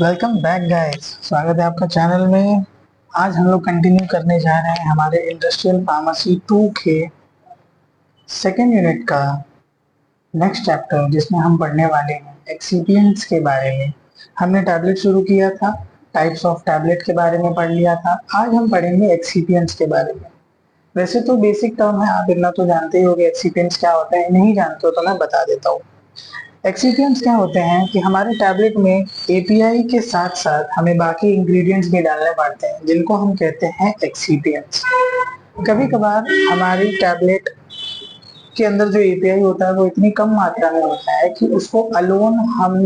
Welcome back guys, स्वागत है आपका चैनल में। आज हम लोग कंटिन्यू करने जा रहे हैं हमारे इंडस्ट्रियल फार्मेसी 2 के सेकेंड यूनिट का नेक्स्ट चैप्टर, जिसमें हम पढ़ने वाले हैं एक्सिपिएंट्स के बारे में। हमने टैबलेट शुरू किया था, टाइप्स ऑफ टैबलेट के बारे में पढ़ लिया था। आज हम पढ़ेंगे एक्सिपिएंट्स के बारे में। वैसे तो बेसिक टर्म है, आप इतना तो जानते ही होंगे एक्सिपिएंट्स क्या होता है। नहीं जानते हो तो मैं बता देता हूँ। एक्सिपिएंट्स क्या होते हैं कि हमारे टैबलेट में एपीआई के साथ साथ हमें बाकी इंग्रेडिएंट्स भी डालने पड़ते हैं, जिनको हम कहते हैं एक्सिपिएंट्स। कभी कभार हमारी टैबलेट के अंदर जो एपीआई होता है वो इतनी कम मात्रा में होता है कि उसको अलोन हम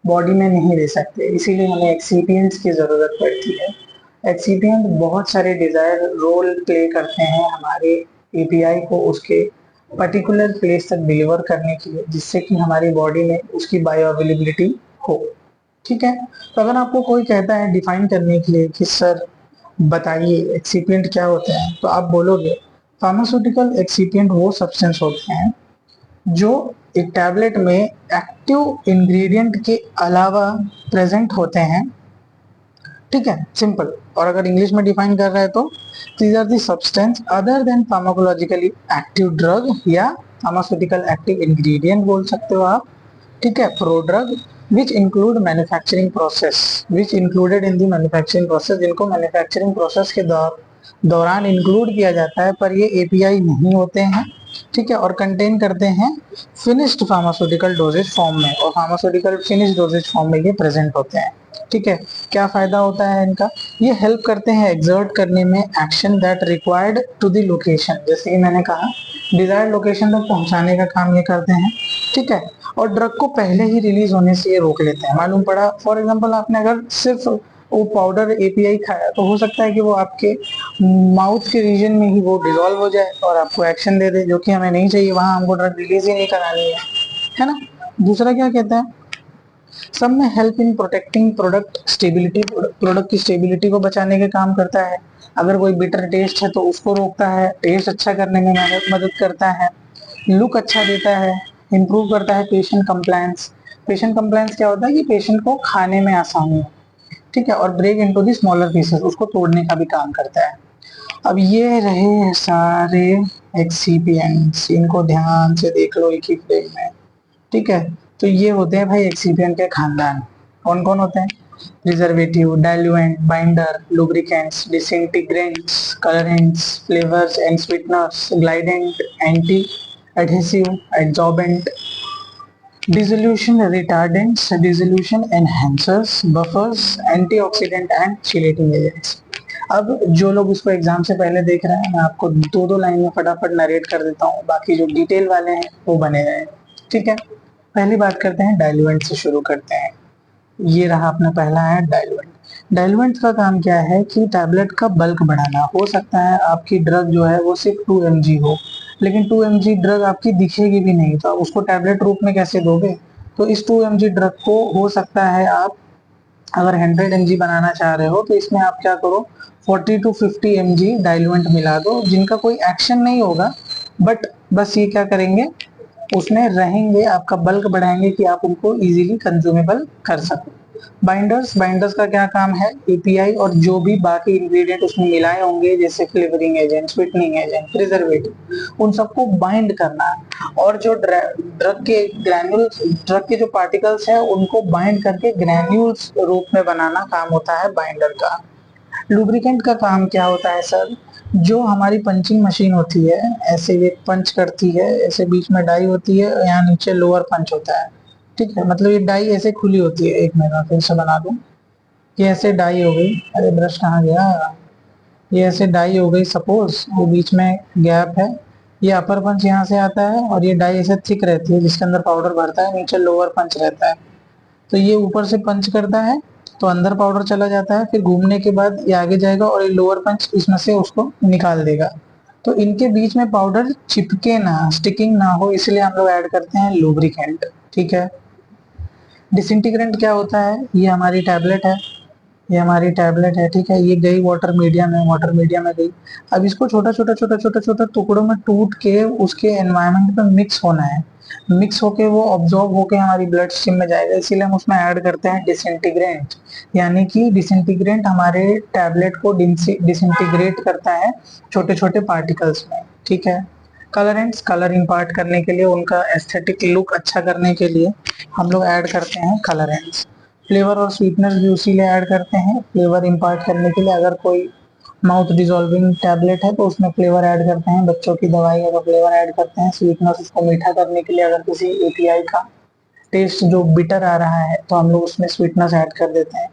बॉडी में नहीं ले सकते, इसीलिए हमें एक्सिपिएंट्स की जरूरत पड़ती है। एक्सिपिएंट बहुत सारे डिजायर रोल प्ले करते हैं हमारे एपीआई को उसके पर्टिकुलर प्लेस तक डिलीवर करने के लिए, जिससे कि हमारी बॉडी में उसकी बायो अवेलेबिलिटी हो। ठीक है, तो अगर आपको कोई कहता है डिफाइन करने के लिए कि सर बताइए एक्सिपिएंट क्या होते हैं, तो आप बोलोगे फार्मास्यूटिकल एक्सिपिएंट वो सब्सटेंस होते हैं जो एक टैबलेट में एक्टिव इंग्रेडिएंट के अलावा प्रेजेंट होते हैं। ठीक है, सिंपल। और अगर इंग्लिश में डिफाइन कर रहा है तो these are the substance other than pharmacologically active drug या फार्मास्यूटिकल एक्टिव इंग्रेडिएंट बोल सकते हो आप। ठीक है, prodrug which include manufacturing process, which included in the manufacturing process, जिनको मैन्युफैक्चरिंग प्रोसेस के दौरान इंक्लूड किया जाता है, पर ये एपीआई नहीं होते हैं। ठीक है, और कंटेन करते हैं फिनिश्ड फार्मास्यूटिकल डोजेज फॉर्म में, और फार्मास्यूटिकल फिनिश्ड डोजेज फॉर्म में ये प्रेजेंट होते हैं। ठीक है, क्या फायदा होता है इनका? ये हेल्प करते हैं एग्जर्ट करने में action that required to the location, जैसे कि मैंने कहा डिजायर्ड लोकेशन तक पहुंचाने का काम ये करते हैं। ठीक है, और ड्रग को पहले ही रिलीज होने से ये रोक लेते हैं। मालूम पड़ा, फॉर एग्जांपल आपने अगर सिर्फ वो पाउडर एपीआई खाया तो हो सकता है कि वो आपके माउथ के रीजन में ही वो डिसॉल्व हो जाए और आपको एक्शन दे दे, जो कि हमें नहीं चाहिए। वहां हमको ड्रग रिलीज ही नहीं करानी है ना। दूसरा क्या कहता है, सब में help in protecting product stability, product की स्टेबिलिटी को बचाने के काम करता है। अगर कोई बिटर टेस्ट है तो उसको रोकता है, टेस्ट अच्छा करने में मदद करता है, लुक अच्छा देता है, इंप्रूव करता है पेशेंट कंप्लायंस। पेशेंट कंप्लायंस क्या होता है कि पेशेंट को खाने में आसानी हो। ठीक है, और break into the smaller pieces, उसको तोड़ने का भी काम करता है। अब ये रहे सारे एक्सिपिएंट्स, इनको ध्यान से देख लो एक ही फ्रेम में। ठीक है, तो ये होते हैं भाई एक्सिपिएंट के खानदान। कौन कौन होते हैं? Preservative, diluent, binder, lubricants, disintegrants, colourants, flavours and sweeteners, glidant, anti adhesive, adsorbent, dissolution retardants, dissolution enhancers, buffers, antioxidant and chelating agents. अब जो लोग इसको एग्जाम से पहले देख रहे हैं, मैं आपको दो दो लाइन में फटाफट नरेट कर देता हूँ, बाकी जो डिटेल वाले हैं वो बने रहे। ठीक है, पहली बात करते हैं डाइल्यूएंट से शुरू करते हैं। ये रहा अपना पहला है डाइल्यूएंट। डाइल्यूएंट का काम क्या है कि टैबलेट का बल्क बढ़ाना। हो सकता है आपकी ड्रग जो है वो सिर्फ 2 mg हो, लेकिन 2 mg ड्रग आपकी दिखेगी भी नहीं, तो उसको टैबलेट रूप में कैसे दोगे? तो इस 2 mg ड्रग को हो सकता है आप अगर 100 mg बनाना चाह रहे हो तो इसमें आप क्या करो, 40 to 50 mg डाइल्यूएंट मिला दो, जिनका कोई एक्शन नहीं होगा, बट बस ये क्या करेंगे, उसमें रहेंगे, आपका बल्क बढ़ाएंगे कि आप उनको इजीली कंज्यूमेबल कर सको। बाइंडर्स, बाइंडर्स का क्या काम है, एपीआई और जो भी बाकी इंग्रेडिएंट उसमें मिलाए होंगे, जैसे flavouring agent, sweetening agent, preservative, उन सबको बाइंड करना। और जो ड्रग के ग्रैन्यूल्स, ड्रग के जो पार्टिकल्स है उनको बाइंड करके ग्रैन्यूल्स रूप में बनाना काम होता है बाइंडर का। लुब्रिकेंट का काम क्या होता है सर? जो हमारी पंचिंग मशीन होती है, ऐसे ये पंच करती है, ऐसे बीच में डाई होती है, यहाँ नीचे लोअर पंच होता है। ठीक है, मतलब ये डाई ऐसे खुली होती है। एक मिनट फिर से बना दूं, ये ऐसे डाई हो गई, अरे ब्रश कहाँ गया, ये ऐसे डाई हो गई, सपोज ये बीच में गैप है, ये अपर पंच यहाँ से आता है, और ये डाई ऐसे थिक रहती है जिसके अंदर पाउडर भरता है, नीचे लोअर पंच रहता है। तो ये ऊपर से पंच करता है तो अंदर पाउडर चला जाता है, फिर घूमने के बाद ये आगे जाएगा और ये लोअर पंच इसमें से उसको निकाल देगा। तो इनके बीच में पाउडर चिपके ना, स्टिकिंग ना हो, इसलिए हम लोग ऐड करते हैं लुब्रिकेंट। ठीक है, डिसइंटीग्रेंट क्या होता है? ये हमारी टैबलेट है, ये हमारी टैबलेट है, ठीक है, ये गई वाटर मीडियम में, वाटर मीडियम में गई। अब इसको छोटा छोटा छोटा छोटा छोटा टुकड़ों में टूट के उसके एनवायरनमेंट में मिक्स होना है। मिक्स होके वो ऑब्जॉर्ब होके हमारी ब्लड स्ट्रीम में जाएगा, इसीलिए हम उसमें ऐड करते हैं डिसइंटीग्रेंट। यानी कि डिसइंटीग्रेंट हमारे टैबलेट को डिसइंटीग्रेट करता है छोटे छोटे पार्टिकल्स में, ठीक है। कलरेंट्स, कलर इम्पार्ट करने के लिए, उनका एस्थेटिक लुक अच्छा करने के लिए हम लोग ऐड करते हैं कलरेंट्स। फ्लेवर और स्वीटनेस भी उसी लिए ऐड करते हैं, फ्लेवर इम्पार्ट करने के लिए। अगर कोई माउथ डिजोल्विंग टैबलेट है तो उसमें फ्लेवर ऐड करते हैं, बच्चों की दवाई है तो फ्लेवर ऐड करते हैं। स्वीटनेस, उसको मीठा करने के लिए, अगर किसी एपीआई का टेस्ट जो बिटर आ रहा है तो हम लोग उसमें स्वीटनेस ऐड कर देते हैं।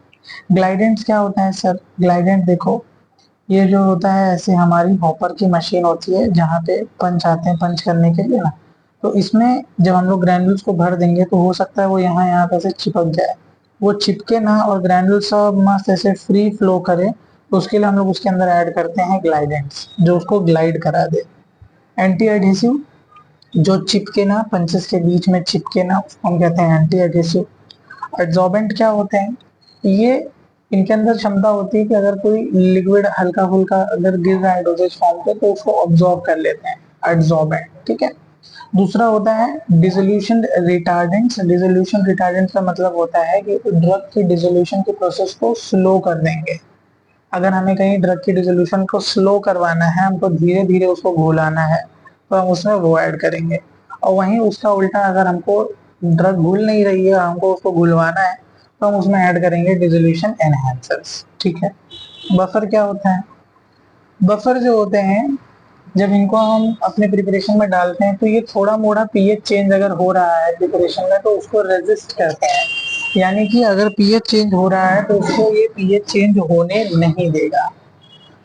ग्लाइडेंट्स क्या होता है सर? ग्लाइडेंट देखो, ये जो होता है ऐसे हमारी हॉपर की मशीन होती है जहाँ पे पंच आते हैं पंच करने के लिए ना, तो इसमें जब हम लोग ग्रैन्युल्स को भर देंगे तो हो सकता है वो यहाँ यहाँ पे से चिपक जाए, वो चिपके ना और ग्रैन्युल सब मस्त ऐसे फ्री फ्लो करे, तो उसके लिए हम लोग उसके अंदर ऐड करते हैं ग्लाइडेंट्स जो उसको ग्लाइड करा दे। एंटी एडहेसिव, जो चिपके ना, पंचेस के बीच में चिपके ना, उसको हम कहते हैं एंटी एडहेसिव। एड्सॉर्बेंट क्या होते हैं? ये इनके अंदर क्षमता होती है कि अगर कोई लिक्विड हल्का फुल्का अगर गिर रहा है डोजेज फॉर्म पे तो उसको ऑब्जॉर्ब कर लेते हैं, एड्सॉर्बेंट, ठीक है। दूसरा होता है डिसोल्यूशन रिटार्डेंट्स। डिसोल्यूशन रिटार्डेंट का मतलब होता है कि ड्रग की डिसोल्यूशन के प्रोसेस को स्लो कर देंगे। अगर हमें कहीं ड्रग की डिसोल्यूशन को स्लो करवाना है, हमको धीरे धीरे उसको घुलाना है, तो हम उसमें वो ऐड करेंगे। और वहीं उसका उल्टा, अगर हमको ड्रग घुल नहीं रही है, हमको उसको घुलवाना है, तो हम उसमें ऐड करेंगे डिसोल्यूशन एनहांसर्स, ठीक है। बफर क्या होता है? बफर जो होते हैं, जब इनको हम अपने प्रिपरेशन में डालते हैं तो ये थोड़ा मोड़ा पीएच चेंज अगर हो रहा है प्रिपरेशन में तो उसको रेजिस्ट करते हैं। यानी कि अगर पीएच चेंज हो रहा है तो उसको ये पीएच चेंज होने नहीं देगा।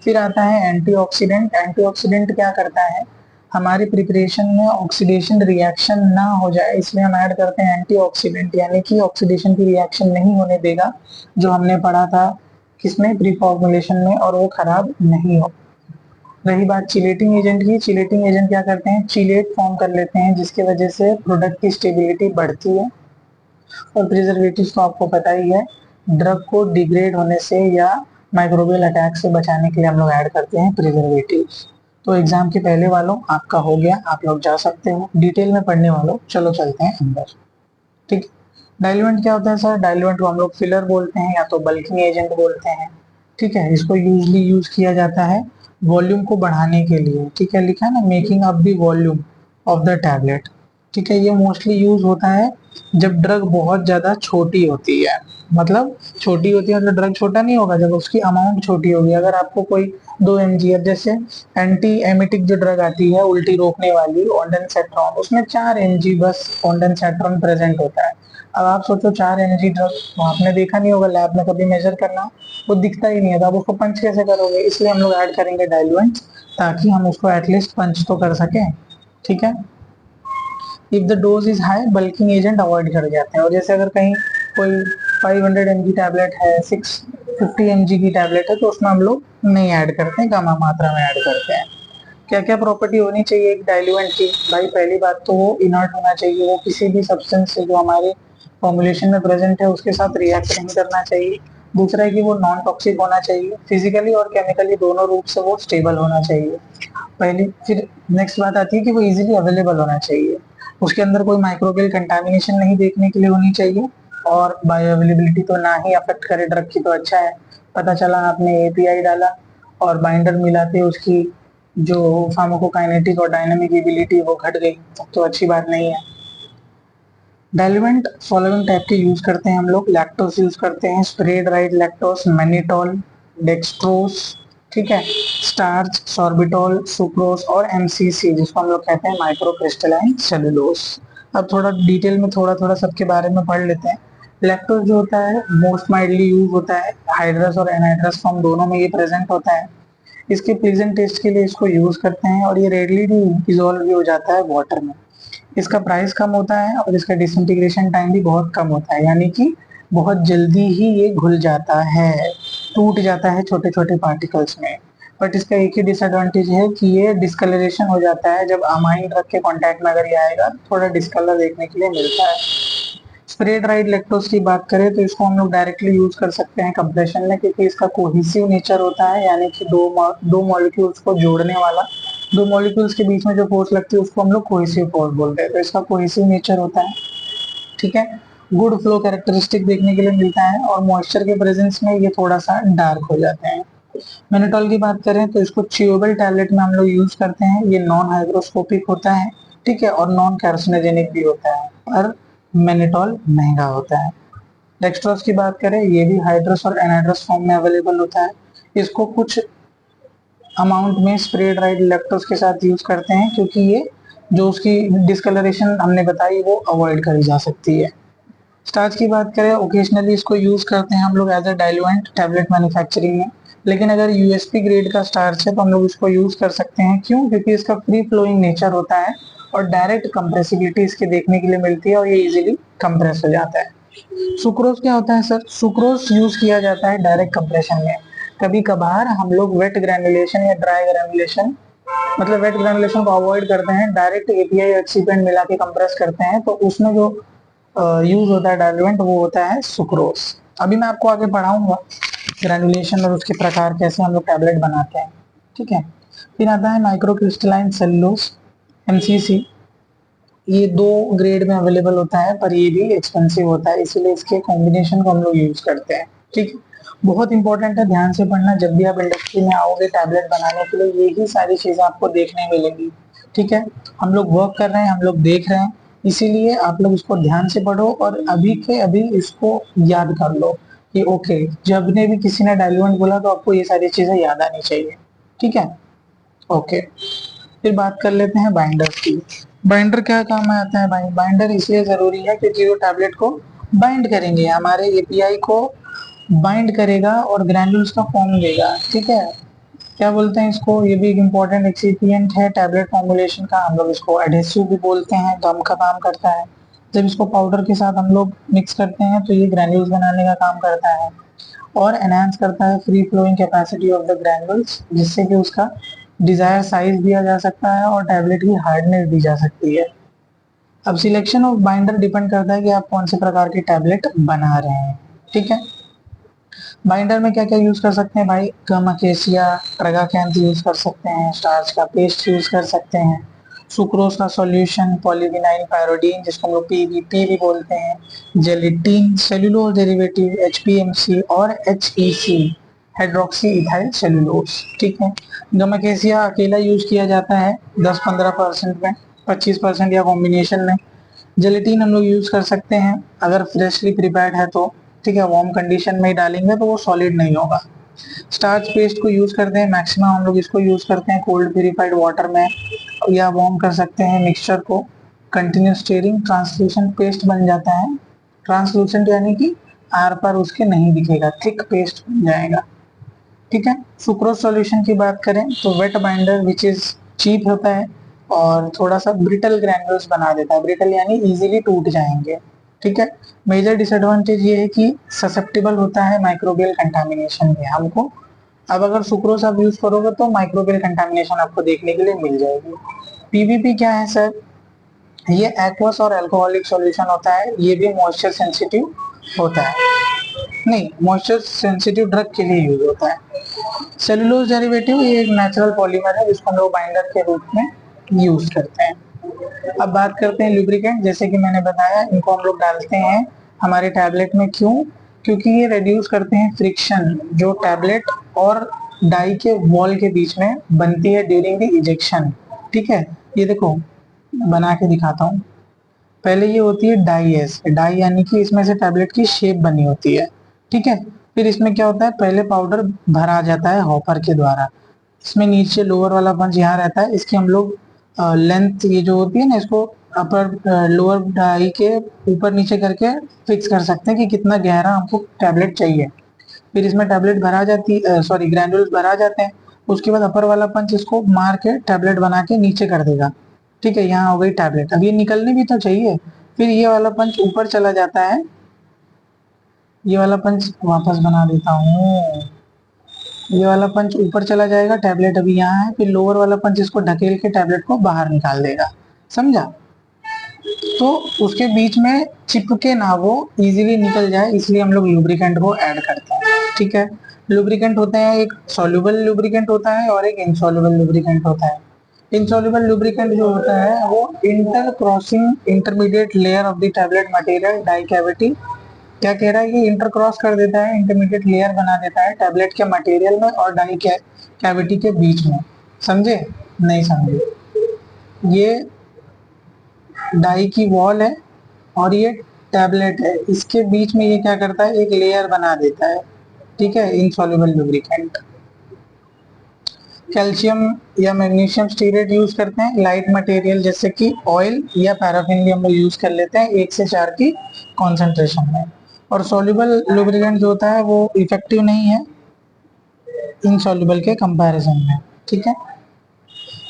फिर आता है एंटीऑक्सीडेंट। एंटीऑक्सीडेंट क्या करता है? हमारी प्रिपरेशन में ऑक्सीडेशन रिएक्शन ना हो जाए इसलिए हम ऐड करते हैं एंटीऑक्सीडेंट, यानी कि ऑक्सीडेशन की रिएक्शन नहीं होने देगा, जो हमने पढ़ा था किसमें, प्री फॉर्मुलेशन में, और वो खराब नहीं हो। रही बात चिलेटिंग एजेंट की, चिलेटिंग एजेंट क्या करते हैं? चिलेट फॉर्म कर लेते हैं जिसकी वजह से प्रोडक्ट की स्टेबिलिटी बढ़ती है। और प्रिजर्वेटिव तो आपको पता ही है, ड्रग को डिग्रेड होने से या माइक्रोबियल अटैक से बचाने के लिए हम लोग ऐड करते हैं प्रिजर्वेटिव। तो एग्जाम के पहले वालों आपका हो गया, आप लोग जा सकते हो। डिटेल में पढ़ने वालों चलो चलते हैं अंदर, ठीक। डाइल्यूएंट क्या होता है सर? डाइल्यूएंट को हम लोग फिलर बोलते हैं या तो बल्किंग एजेंट बोलते हैं, ठीक है। इसको यूजली यूज किया जाता है वॉल्यूम को बढ़ाने के लिए, ठीक है, लिखा है ना, making up the volume of the tablet, ठीक है। ये मोस्टली यूज होता है जब ड्रग बहुत ज्यादा छोटी होती है, मतलब छोटी होती है मतलब ड्रग छोटा नहीं होगा, जब उसकी अमाउंट छोटी होगी। अगर आपको कोई 2 mg, जैसे एंटी एमिटिक जो ड्रग आती है उल्टी रोकने वाली ओंडेनसेट्रॉन, उसमें 4 mg बस ओंडेनसेट्रॉन प्रेजेंट होता है। अब आप सोचो 4 mg ड्रग, आपने देखा नहीं होगा लैब में कभी मेजर करना, वो दिखता ही नहीं है, तो आप उसको पंच कैसे करोगे? इसलिए हम लोग ऐड करेंगे डाइल्यूएंट्स ताकि हम उसको एटलीस्ट पंच तो कर सकें, ठीक है। If the dose is high, bulking agent avoid कर जाते हैं। और जैसे अगर कहीं कोई 500 mg टैबलेट है, 650 mg की टैबलेट है, तो उसमें हम लोग नहीं ऐड करते हैं, कम मात्रा में ऐड करते हैं। क्या क्या प्रॉपर्टी होनी चाहिए एक डाइल्यूएंट की? भाई पहली बात तो वो इनर्ट होना चाहिए, वो किसी भी सब्सटेंस से जो हमारे फॉर्मुलेशन में प्रेजेंट है उसके साथ रिएक्ट नहीं करना चाहिए। दूसरा है कि वो नॉन टॉक्सिक होना चाहिए, फिजिकली और केमिकली दोनों रूप से वो स्टेबल होना चाहिए पहले। फिर नेक्स्ट बात आती है कि वो इजीली अवेलेबल होना चाहिए, उसके अंदर कोई माइक्रोबियल कंटामिनेशन नहीं देखने के लिए होनी चाहिए, और बायो अवेलेबिलिटी तो ना ही अफेक्ट करे ड्रग की, तो अच्छा है। पता चला आपने एपीआई डाला और बाइंडर मिलाते उसकी जो फार्माकोकाइनेटिक और डायनामिक एबिलिटी वो घट गई, तो अच्छी बात नहीं है। डाइल्यूएंट फॉलोइंग टाइप के यूज करते हैं हम लोग। लैक्टोस यूज करते हैं, spray dried lactose, mannitol, dextrose, ठीक है, स्टार्च, सॉर्बिटोल, सुक्रोस और एमसीसी जिसको हम लोग कहते हैं माइक्रो क्रिस्टलाइन सेलुलोस। अब थोड़ा डिटेल में थोड़ा थोड़ा सबके बारे में पढ़ लेते हैं। लैक्टोस जो होता है मोस्ट माइडली यूज होता है, हाइड्रस और एनहाइड्रस फॉर्म दोनों में ये प्रेजेंट होता है। इसके प्लीजेंट टेस्ट के लिए इसको यूज करते हैं और ये रेडली डिजोल्व भी हो जाता है वाटर में। इसका प्राइस कम होता है और इसका डिसइंटीग्रेशन टाइम भी बहुत कम होता है, यानी कि बहुत जल्दी ही ये घुल जाता है, टूट जाता है छोटे छोटे पार्टिकल्स में। बट इसका एक ही डिसएडवांटेज है कि ये डिस्कलरेशन हो जाता है, जब अमाइन ड्रग के कांटेक्ट में अगर ये आएगा थोड़ा डिस्कलर देखने के लिए मिलता है। स्प्रे ड्राइड लैक्टोज की बात करें तो इसको हम लोग डायरेक्टली यूज कर सकते हैं कंप्रेशन में, क्योंकि इसका कोहेसिव नेचर होता है, यानी कि दो मॉलिक्यूल्स को जोड़ने वाला, दो मॉलिक्यूल्स के बीच में जो फोर्स लगती है उसको हम लोग कोहेसिव फोर्स बोलते हैं, तो इसका कोहेसिव नेचर होता है। ठीक है, गुड फ्लो कैरेक्टरिस्टिक देखने के लिए मिलता है, और मॉइस्चर के प्रेजेंस में ये थोड़ा सा डार्क हो जाते हैं। मेनिटॉल की बात करें तो इसको च्यूएबल टैबलेट में हम लोग यूज करते हैं, ये नॉन हाइग्रोस्कोपिक होता है, ठीक है, और नॉन कैर्सिनोजेनिक भी होता है, और मेनिटॉल महंगा होता है। डेक्सट्रोज की बात करें, ये भी हाइड्रस और एनहाइड्रस फॉर्म में अवेलेबल होता है, इसको कुछ अमाउंट में स्प्रे ड्राइड लैक्टोज के साथ यूज करते हैं, क्योंकि ये जो उसकी डिस्कलरेशन हमने बताई वो अवॉइड करी जा सकती है। स्टार्च की बात करें, ओकेजनली इसको यूज करते हैं हम लोग as a diluent tablet manufacturing में, लेकिन अगर यूएसपी ग्रेड का स्टार्च है तो हम लोग इसको यूज कर सकते हैं। क्यों? क्योंकि इसका फ्री फ्लोइंग नेचर होता है और डायरेक्ट कंप्रेसिबिलिटी इसके देखने के लिए मिलती है, और ये इजीली कंप्रेस हो जाता है। सुक्रोज क्या होता है सर? सुक्रोज यूज किया जाता है डायरेक्ट कंप्रेशन में। कभी कभार हम लोग वेट ग्रैनुलेशन या ड्राई ग्रैनुलेशन, मतलब वेट ग्रैनुलेशन को अवॉइड करते हैं, डायरेक्ट एपीआई एक्सीपेंट मिला के कंप्रेस करते हैं, तो उसमें जो यूज होता है डाइल्यूएंट वो होता है सुक्रोज। अभी मैं आपको आगे पढ़ाऊंगा ग्रैनुलेशन और उसके प्रकार, कैसे हम लोग टैबलेट बनाते हैं। ठीक है, फिर आता है माइक्रो क्रिस्टलाइन सेलुलोज, एमसीसी। ये दो ग्रेड में अवेलेबल होता है, पर ये भी एक्सपेंसिव होता है, इसीलिए इसके कॉम्बिनेशन को हम लोग यूज करते हैं। ठीक, बहुत इंपॉर्टेंट है, ध्यान से पढ़ना। जब भी आप इंडस्ट्री में आओगे टैबलेट बनाने के लिए, यही सारी चीजें आपको देखने मिलेंगी। ठीक है, हम लोग वर्क कर रहे हैं, हम लोग देख रहे हैं, इसीलिए आप लोग इसको ध्यान से पढ़ो और अभी के अभी इसको याद कर लो कि ओके, जब ने भी किसी ने डाइल्यूएंट बोला तो आपको ये सारी चीजें याद आनी चाहिए। ठीक है, ओके। फिर बात कर लेते हैं बाइंडर्स की। बाइंडर क्या काम में आता है भाई? बाइंडर इसलिए जरूरी है क्योंकि वो टैबलेट को बाइंड करेंगे, हमारे एपीआई को बाइंड करेगा और ग्रैन्यूल्स का फॉर्म देगा। ठीक है, क्या बोलते हैं इसको? ये भी एक इम्पोर्टेंट एक्सिपिएंट है टैबलेट फॉर्मुलेशन का। हम लोग इसको एडहेसिव भी बोलते हैं, गम का काम करता है। जब इसको पाउडर के साथ हम लोग मिक्स करते हैं तो ये ग्रैन्यूल्स बनाने का काम करता है, और एनहांस करता है free flowing capacity of the granules, जिससे कि उसका डिजायर साइज दिया जा सकता है और टैबलेट की हार्डनेस दी जा सकती है। अब सिलेक्शन ऑफ बाइंडर डिपेंड करता है कि आप कौन से प्रकार की टैबलेट बना रहे हैं। ठीक है, बाइंडर में क्या क्या यूज कर सकते हैं भाई? गम अकेसिया, ट्रेगाकैंथ यूज कर सकते हैं, स्टार्च का पेस्ट यूज कर सकते हैं, सुक्रोज का सॉल्यूशन पॉलीविनाइल पायरोडीन, जिसको हम लोग पीवीपी भी बोलते हैं, जेलिटीन, सेलुलोज डेरिवेटिव एचपीएमसी, और एचईसी हाइड्रोक्सी इथाइल सेलुलोज। ठीक है, गम अकेसिया अकेला यूज किया जाता है 10-15% में, 25% या कॉम्बिनेशन में। जेलेटिन हम लोग यूज कर सकते हैं अगर फ्रेशली प्रिपेयर्ड है तो, ठीक है, वार्म कंडीशन में ही डालेंगे तो वो सॉलिड नहीं होगा। स्टार्च पेस्ट को यूज करते हैं मैक्सिमम, हम लोग इसको यूज करते हैं कोल्ड प्यूरिफाइड वाटर में, या वार्म कर सकते हैं मिक्सचर को। कंटिन्यूस स्टीयरिंग, ट्रांसल्यूसेंट पेस्ट बन जाता है। ट्रांसल्यूसेंट यानी कि आर पर उसके नहीं दिखेगा, थिक पेस्ट बन जाएगा। ठीक है, सुक्रोज सॉल्यूशन की बात करें तो wet binder which is cheap होता है और थोड़ा सा ब्रिटल ग्रैन्यूल्स बना देता है। ब्रिटल यानी इजीली टूट जाएंगे। ठीक है, मेजर डिसएडवांटेज ये है कि ससेप्टेबल होता है माइक्रोबियल कंटामिनेशन में हमको। अब अगर सुक्रोज आप यूज करोगे तो माइक्रोबियल कंटामिनेशन आपको देखने के लिए मिल जाएगी। पीवीपी क्या है सर? ये एक्वस और अल्कोहलिक सॉल्यूशन होता है, ये भी मॉइस्चर सेंसिटिव होता है, नहीं, मॉइस्चर सेंसिटिव ड्रग के लिए यूज होता है। सेलुलोज डेरिवेटिव ये एक नेचुरल पॉलीमर है जिसको हम लोग बाइंडर के रूप में यूज करते हैं। अब बात करते हैं लुब्रिकेंट। जैसे कि मैंने बताया, इनको हम लोग डालते हैं हमारे टैबलेट में। क्यों? क्योंकि ये रिड्यूस करते हैं फ्रिक्शन जो टैबलेट और डाई के वॉल के बीच में बनती है ड्यूरिंग द इजेक्शन। ठीक है, ये देखो बना के दिखाता हूँ। पहले ये होती है डाई एस, डाई यानी कि इसमें से टैबलेट की शेप बनी होती है। ठीक है, फिर इसमें क्या होता है, पहले पाउडर भरा जाता है हॉपर के द्वारा। इसमें नीचे लोअर वाला पंच यहाँ रहता है, इसकी हम लोग लेंथ ये जो होती है ना, इसको अपर लोअर डाई के ऊपर नीचे करके फिक्स कर सकते हैं कि कितना गहरा हमको टैबलेट चाहिए। फिर इसमें टैबलेट भरा जाती, सॉरी, ग्रैन्युल्स भरा जाते हैं। उसके बाद अपर वाला पंच इसको मार के टैबलेट बना के नीचे कर देगा। ठीक है, यहाँ हो गई टैबलेट। अब ये निकलनी भी तो चाहिए, फिर ये वाला पंच ऊपर चला जाता है। ये वाला पंच वापस बना देता हूँ, ये वाला पंच ऊपर चला जाएगा, टैबलेट अभी यहाँ है, फिर लोअर वाला पंच इसको ढकेल के टैबलेट को बाहर निकाल देगा। समझा? तो उसके बीच में चिपके ना, वो इजीली निकल जाए, इसलिए हम लोग लुब्रिकेंट को ऐड करते हैं। ठीक है, लुब्रिकेंट होते हैं, एक सॉल्युबल लुब्रिकेंट होता है और एक इनसॉल्युबल लुब्रिकेंट होता है। इनसॉल्युबल लुब्रिकेंट जो होता है वो inter crossing intermediate layer of the tablet material die cavity, क्या कह रहा है, ये इंटर क्रॉस कर देता है, इंटरमीडिएट लेयर बना देता है टैबलेट के मटेरियल में और डाई कैविटी के बीच में। समझे? नहीं समझे? ये डाई की वॉल है और ये टैबलेट है, इसके बीच में ये क्या करता है, एक लेयर बना देता है। ठीक है, इनसॉल्युबल लुब्रिकेंट। कैल्शियम या मैग्नीशियम स्टीरेट यूज करते हैं, लाइट मटेरियल जैसे कि ऑयल या पैराफिन भी हम लोग यूज कर लेते हैं 1 से 4 की कॉन्सेंट्रेशन में। और सॉल्युबल लुब्रिकेंट जो होता है वो इफेक्टिव नहीं है इनसॉल्युबल के कंपैरिजन में। ठीक है,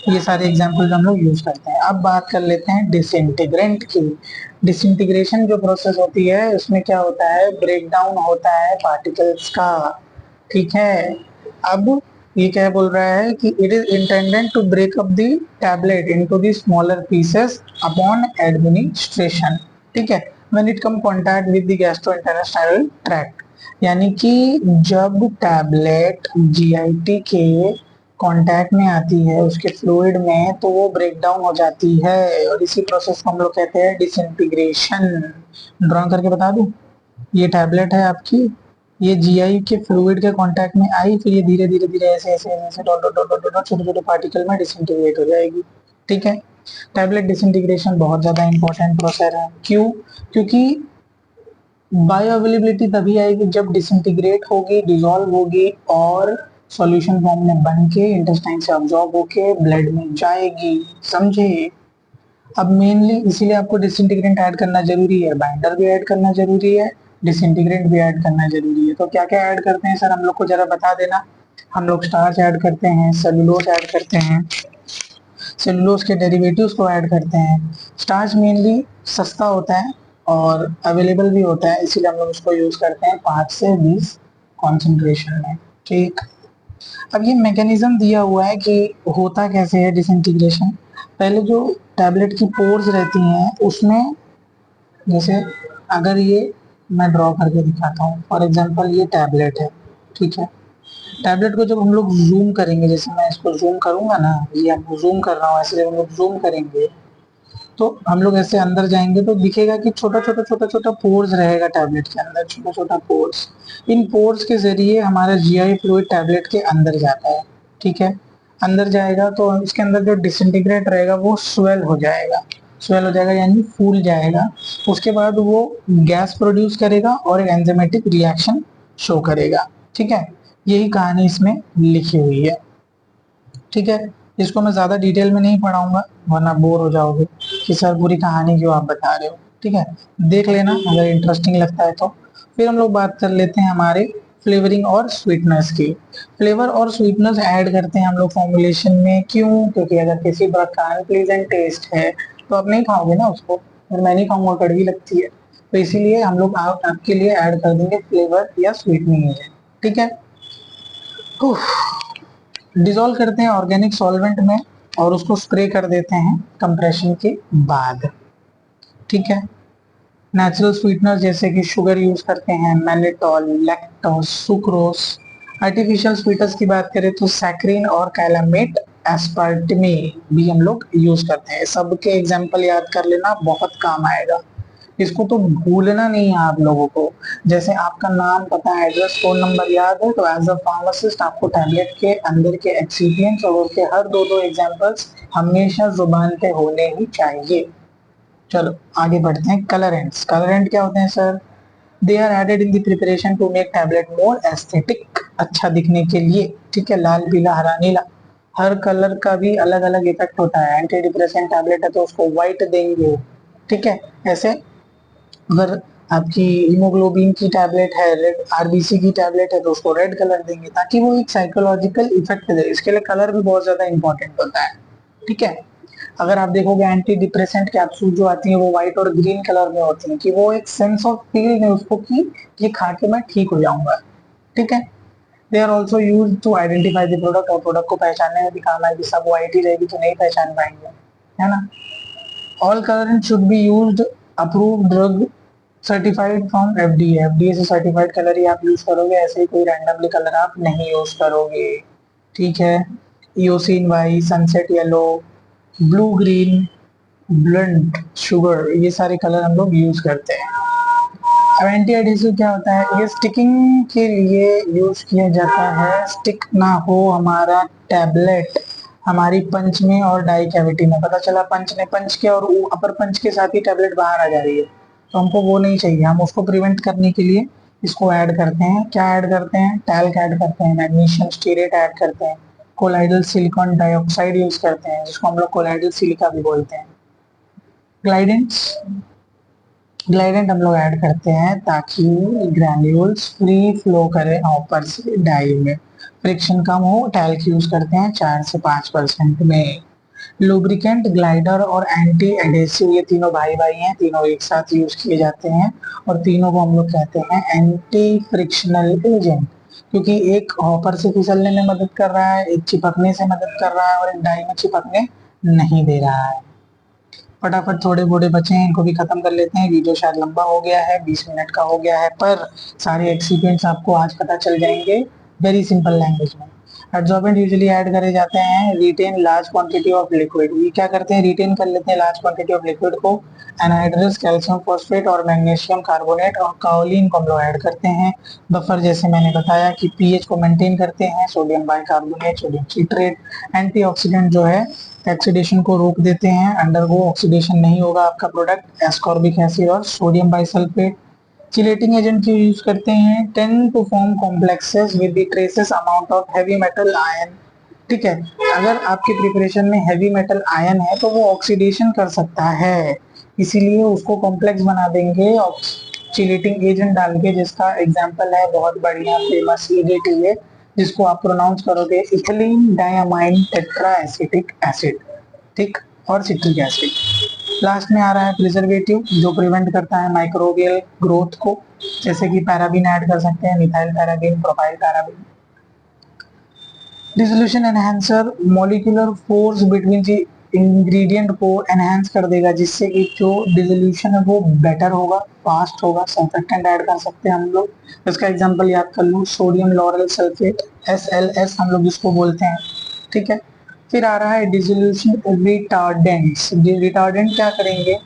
ये सारे एग्जाम्पल हम लोग यूज करते हैं। अब बात कर लेते हैं डिसइंटीग्रेंट की। डिसइंटीग्रेशन जो प्रोसेस होती है उसमें क्या होता है, ब्रेक डाउन होता है पार्टिकल्स का। ठीक है, अब ये क्या बोल रहा है कि it is intended to break up the tablet into the smaller pieces upon administration. ठीक है, when it come contact with the gastrointestinal tract, यानी कि जब टैबलेट जीआईटी के कांटेक्ट में आती है उसके फ्लूइड में तो वो ब्रेक डाउन हो जाती है, और इसी प्रोसेस को हम लोग कहते हैं डिसइंटीग्रेशन। ड्रॉ करके बता दूं, ये टैबलेट है आपकी, ये जीआई के फ्लूइड के कांटेक्ट में आई, फिर ये धीरे धीरे धीरे ऐसे ऐसे ऐसे डॉट डॉट डॉट डॉट छोटे छोटे पार्टिकल में डिसइंटीग्रेट हो जाएगी। ठीक है, टैबलेट डिसइंटीग्रेशन बहुत ज्यादा इंपॉर्टेंट प्रोसेस है। क्यों? क्योंकि बायो अवेलेबिलिटी तभी आएगी जब डिसइंटीग्रेट होगी, डिसॉल्व होगी और सॉल्यूशन फॉर्म में बन के इंटेस्टाइन से अब्सॉर्ब होके ब्लड में जाएगी। समझे? अब मेनली इसीलिए आपको डिसइंटीग्रेंट ऐड करना जरूरी है, बाइंडर भी ऐड करना जरूरी है, डिसइंटीग्रेंट भी ऐड करना जरूरी है। तो क्या क्या ऐड करते हैं सर, हम लोग को जरा बता देना। हम लोग स्टार्च ऐड करते हैं, सेलुलोज ऐड करते हैं, सेलुलोज के डेरिवेटिव्स को ऐड करते हैं। स्टार्च मेनली सस्ता होता है और अवेलेबल भी होता है, इसीलिए हम लोग उसको यूज करते हैं 5 से 20 कॉन्सेंट्रेशन में। ठीक, अब ये मैकेनिज्म दिया हुआ है कि होता कैसे है डिसइंटीग्रेशन। पहले जो टैबलेट की पोर्स रहती हैं उसमें, जैसे अगर ये मैं ड्रॉ करके दिखाता हूँ, फॉर एग्जांपल ये टैबलेट है। ठीक है, टैबलेट को जब हम लोग जूम करेंगे, जैसे मैं इसको जूम करूंगा ना, ये आपको जूम कर रहा हूँ, ऐसे जब हम लोग जूम करेंगे तो हम लोग ऐसे अंदर जाएंगे तो दिखेगा कि छोटा छोटा छोटा छोटा पोर्स रहेगा टैबलेट के अंदर, छोटा छोटा पोर्स। इन पोर्स के जरिए हमारा जीआई फ्लूइड टैबलेट के अंदर जाता है। ठीक है, अंदर जाएगा तो इसके अंदर जो डिसइंटीग्रेट रहेगा वो स्वेल हो जाएगा, स्वेल हो जाएगा यानी फूल जाएगा। उसके बाद वो गैस प्रोड्यूस करेगा और एक एंजाइमेटिक रिएक्शन शो करेगा। ठीक है, यही कहानी इसमें लिखी हुई है। ठीक है, इसको मैं ज्यादा डिटेल में नहीं पढ़ाऊंगा वरना बोर हो जाओगे कि सर पूरी कहानी क्यों आप बता रहे हो। ठीक है, देख लेना अगर इंटरेस्टिंग लगता है तो। फिर हम लोग बात कर लेते हैं हमारे फ्लेवरिंग और स्वीटनेस की। फ्लेवर और स्वीटनेस ऐड करते हैं हम लोग फॉर्मुलेशन में, क्यों? क्योंकि अगर किसी प्रकार का अनप्लीजेंट टेस्ट है तो आप नहीं खाओगे ना उसको, और मैं नहीं खाऊंगा, कड़वी लगती है, तो इसीलिए हम लोग आपके लिए ऐड कर देंगे फ्लेवर या स्वीटनिंग एजेंट। ठीक है, डिसॉल्व करते हैं ऑर्गेनिक सॉल्वेंट में और उसको स्प्रे कर देते हैं कंप्रेशन के बाद। ठीक है, नेचुरल स्वीटनर जैसे कि शुगर यूज करते हैं, mannitol, lactose, sucrose. Artificial sweeteners की बात करें तो सैक्रिन और कैलामेट, एस्पार्टिमे भी हम लोग यूज करते हैं। सबके एग्जाम्पल याद कर लेना, बहुत काम आएगा। इसको तो भूलना नहीं है आप लोगों को। जैसे आपका नाम, पता, एड्रेस, फोन नंबर याद है तो एज अ फार्मासिस्ट आपको टैबलेट के अंदर के एक्सीपिएंट्स और उसके हर दो दो एग्जांपल्स हमेशा जुबान पे होने ही चाहिए। चलो आगे बढ़ते हैं। कलरेंट्स, कलरेंट क्या होते हैं sir? They are added in the preparation to make tablet more aesthetic, अच्छा दिखने के लिए। ठीक है, लाल, पीला, हरा, नीला, हर कलर का भी अलग अलग इफेक्ट होता है। एंटी डिप्रेसेंट टैबलेट है तो उसको व्हाइट देंगे। ठीक है, ऐसे अगर आपकी हीमोग्लोबिन की टैबलेट है, रेड आरबीसी की टैबलेट है तो उसको रेड कलर देंगे, ताकि वो एक साइकोलॉजिकल इफेक्ट दे। इसके लिए कलर भी बहुत ज्यादा इंपॉर्टेंट होता है। ठीक है, अगर आप देखोगे एंटी डिप्रेसेंट कैप्सूल जो आती है वो व्हाइट और ग्रीन कलर में होती है, कि वो एक सेंस ऑफ फील है उसको कि ये खा के मैं ठीक हो जाऊंगा। ठीक है, they are also use to identify the product, और प्रोडक्ट को पहचानने में भी काम आएगी। सब व्हाइट ही रहेगी तो नहीं पहचान पाएंगे, है ना। All colour should be used approved drug certified from FDA, FDA से सर्टिफाइड कलर ही आप यूज करोगे, ऐसे ही कोई रैंडमली कलर आप नहीं यूज करोगे, ठीक है। Eosin Y, sunset yellow, blue green, blunt sugar, ये सारे कलर हम लोग यूज करते हैं। अब एंटी एडहेसिव क्या होता है, ये स्टिकिंग के लिए यूज किया जाता है, स्टिक ना हो हमारा टैबलेट हमारी पंच में और डाई कैविटी में, पता चला पंच ने पंच किया और अपर पंच के साथ ही टैबलेट बाहर आ जा रही है, तो हमको वो नहीं चाहिए, हम उसको प्रिवेंट करने के लिए इसको ऐड करते हैं। क्या ऐड करते हैं, टैल्क ऐड करते हैं, मैग्नीशियम स्टीरेट ऐड करते हैं, कोलाइडल सिलिकॉन डाइऑक्साइड यूज करते हैं जिसको हम लोग कोलाइडल सिलिका भी बोलते हैं। ग्लाइडेंट्स, ग्लाइडेंट हम लोग ऐड करते हैं ताकि ग्रैन्यूल्स फ्री फ्लो करे ऊपर से डाई में, फ्रिक्शन कम हो, टैल्क यूज करते हैं 4 से 5% में। लुब्रिकेंट, ग्लाइडर और एंटी एडेसिव, ये तीनों भाई भाई हैं, तीनों एक साथ यूज किए जाते हैं और तीनों को हम लोग कहते हैं एंटी फ्रिक्शनल एजेंट, क्योंकि एक हॉपर से फिसलने में मदद कर रहा है, एक चिपकने से मदद कर रहा है और एक डाई में चिपकने नहीं दे रहा है। फटाफट थोड़े बोड़े बचे हैं, इनको भी खत्म कर लेते हैं, वीडियो शायद लंबा हो गया है, 20 मिनट का हो गया है, पर सारे एक्सीपिएंट्स आपको आज पता चल जाएंगे वेरी सिंपल लैंग्वेज में। एडजॉर्बेंट यूजुअली ऐड करे जाते हैं, retain large quantity of liquid, ये क्या करते हैं, रिटेन कर लेते हैं लार्ज क्वांटिटी ऑफ लिक्विड को, एनहाइड्रस, कैल्शियम फॉस्फेट और मैग्नीशियम कार्बोनेट और काओलिन को हम लोग ऐड करते हैं। बफर, जैसे मैंने बताया कि पीएच को मेंटेन करते हैं, sodium bicarbonate, sodium citrate. Antioxidant जो है ऑक्सीडेशन को रोक देते हैं, अंडरगो ऑक्सीडेशन नहीं होगा आपका प्रोडक्ट, एस्कॉर्बिक एसिड और सोडियम बाइसल्फेट। चिलेटिंग एजेंट की यूज करते हैं, tend to form complexes with the traces amount of heavy metal ion, ठीक है। अगर आपके प्रिपरेशन में हैवी मेटल आयन है तो वो ऑक्सीडेशन कर सकता है, इसीलिए उसको कॉम्प्लेक्स बना देंगे चिलेटिंग एजेंट डाल के, जिसका एग्जांपल है बहुत बढ़िया फेमस ईडीटीए, जिसको आप प्रोनाउंस करोगे ethylene diamine tetra acetic acid, ठीक, और सिट्रिक एसिड। लास्ट में आ रहा है प्रिजर्वेटिव, जो प्रिवेंट करता है माइक्रोबियल ग्रोथ को, जैसे कि पैराबीन ऐड कर सकते हैं, methyl paraben, propyl paraben. Dissolution enhancer, molecular force between the ingredient को एनहांस कर देगा, जिससे कि जो डिसोल्यूशन है वो बेटर होगा, फास्ट होगा। सर्फेक्टेंट ऐड कर सकते हैं हम लोग, इसका एग्जांपल याद कर लो, सोडियम लॉरेल सल्फेट, SLS हम लोग जिसको बोलते हैं, ठीक है। फिर आ रहा है डिसोल्यूशन रिटार्डेंट्स, रिटार्डेंट क्या करेंगे,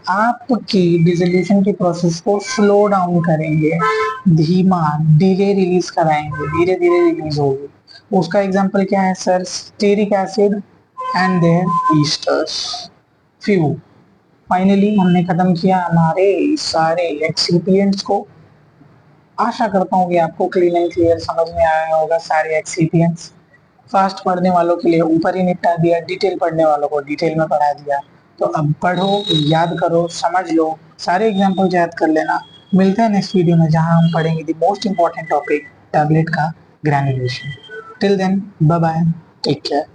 आपकी डिसोल्यूशन की प्रोसेस को स्लो डाउन करेंगे, धीमा, डिले रिलीज कराएंगे, धीरे धीरे रिलीज होगी। उसका एग्जांपल क्या है sir, stearic acid and their esters. Phew, finally हमने खत्म किया हमारे सारे एक्सिपिएंट्स को। आशा करता हूँ कि आपको क्लीन एंड क्लियर समझ में आया होगा सारे एक्सिपिएंट्स। फास्ट पढ़ने वालों के लिए ऊपर ही निपटा दिया, डिटेल पढ़ने वालों को डिटेल में पढ़ा दिया। तो अब पढ़ो, याद करो, समझ लो, सारे एग्जाम्पल याद कर लेना। मिलते हैं नेक्स्ट वीडियो में जहां हम पढ़ेंगे the most important topic, tablet का granulation. Till then, bye bye, take care.